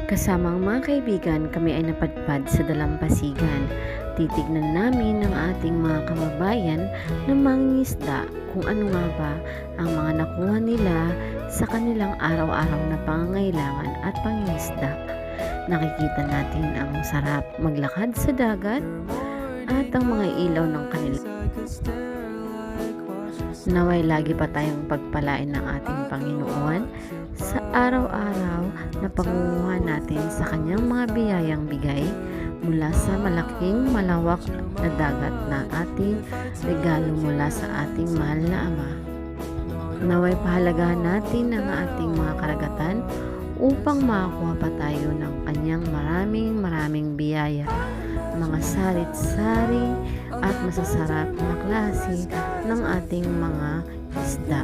Kasamang mga kaibigan, kami ay napadpad sa dalampasigan. Titignan namin ng ating mga kababayan na mangingisda kung ano nga ba ang mga nakuha nila sa kanilang araw-araw na pangangailangan at pangingisda. Nakikita natin ang sarap maglakad sa dagat at ang mga ilaw ng kanila. Naway lagi pa tayong pagpalain ng ating Panginoon sa araw-araw na pangunguha natin sa kanyang mga biyayang bigay mula sa malaking malawak na dagat na ating regalo mula sa ating mahal na Ama. Naway pahalagahan natin ang ating mga karagatan upang makakuha pa tayo ng kanyang maraming biyaya, mga sarit-sari at masasarap na klase ng ating mga isda.